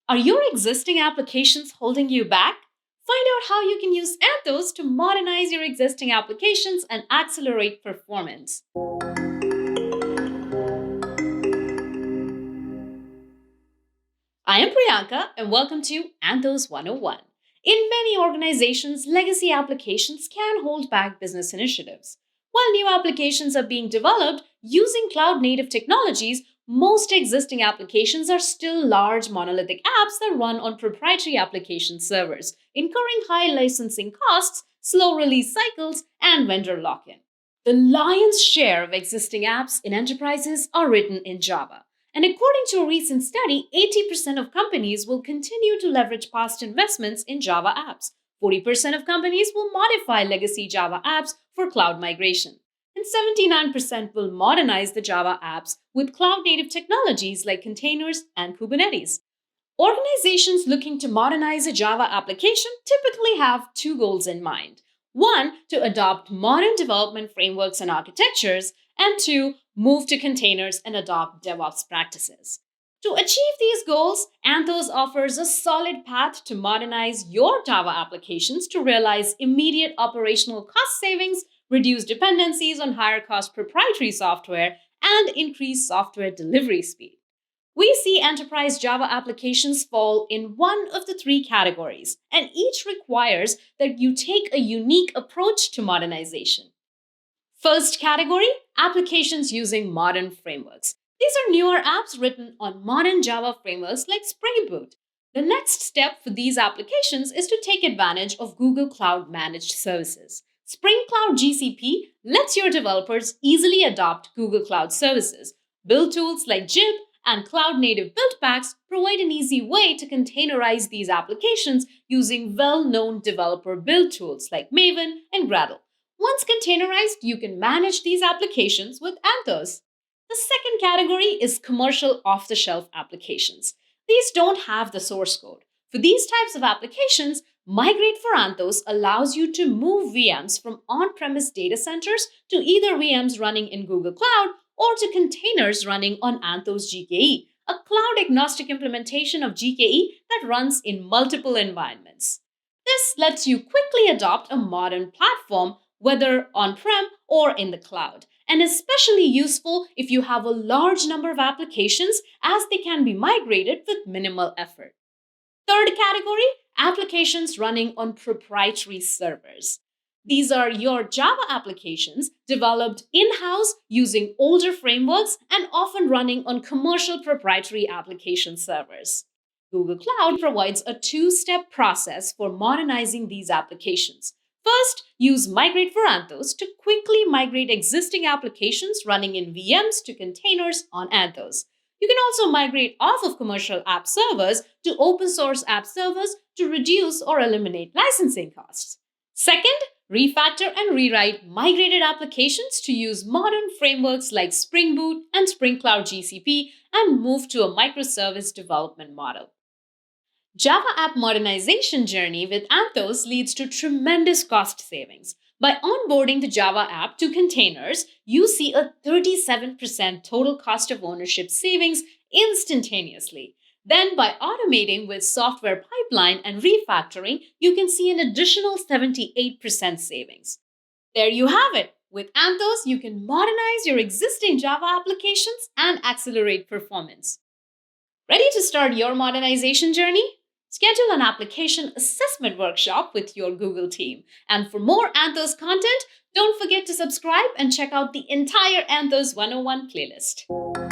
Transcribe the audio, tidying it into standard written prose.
Are your existing applications holding you back? Find out how you can use Anthos to modernize your existing applications and accelerate performance. I am Priyanka and welcome to Anthos 101. In many organizations, legacy applications can hold back business initiatives. While new applications are being developed using cloud native technologies, most existing applications are still large monolithic apps that run on proprietary application servers, incurring high licensing costs, slow release cycles, and vendor lock in. The lion's share of existing apps in enterprises are written in Java. And according to a recent study, 80% of companies will continue to leverage past investments in Java apps. 40% of companies will modify legacy Java apps for cloud migration. And 79% will modernize the Java apps with cloud native technologies like containers and Kubernetes. Organizations looking to modernize a Java application typically have two goals in mind. One, to adopt modern development frameworks and architectures, and two, move to containers and adopt DevOps practices. To achieve these goals, Anthos offers a solid path to modernize your Java applications to realize immediate operational cost savings, reduce dependencies on higher cost proprietary software, and increase software delivery speed. We see enterprise Java applications fall in one of the three categories, and each requires that you take a unique approach to modernization. First category, applications using modern frameworks. These are newer apps written on modern Java frameworks like Spring Boot. The next step for these applications is to take advantage of Google Cloud Managed Services. Spring Cloud GCP lets your developers easily adopt Google Cloud services. Build tools like Jib and cloud native build packs provide an easy way to containerize these applications using well known developer build tools like Maven and Gradle. Once containerized, you can manage these applications with Anthos. The second category is commercial off the shelf applications. These don't have the source code. For these types of applications, Migrate for Anthos allows you to move VMs from on premise data centers to either VMs running in Google Cloud or to containers running on Anthos GKE, a cloud agnostic implementation of GKE that runs in multiple environments. This lets you quickly adopt a modern platform, whether on prem or in the cloud, and especially useful if you have a large number of applications as they can be migrated with minimal effort. Third category, applications running on proprietary servers. These are your Java applications developed in house using older frameworks and often running on commercial proprietary application servers. Google Cloud provides a two-step process for modernizing these applications. First, use Migrate for Anthos to quickly migrate existing applications running in VMs to containers on Anthos. You can also migrate off of commercial app servers to open source app servers to reduce or eliminate licensing costs. Second, refactor and rewrite migrated applications to use modern frameworks like Spring Boot and Spring Cloud GCP and move to a microservice development model. Java app modernization journey with Anthos leads to tremendous cost savings. By onboarding the Java app to containers, you see a 37% total cost of ownership savings instantaneously. Then, by automating with software pipeline and refactoring, you can see an additional 78% savings. There you have it. With Anthos, you can modernize your existing Java applications and accelerate performance. Ready to start your modernization journey? Schedule an application assessment workshop with your Google team. And for more Anthos content, don't forget to subscribe and check out the entire Anthos 101 playlist.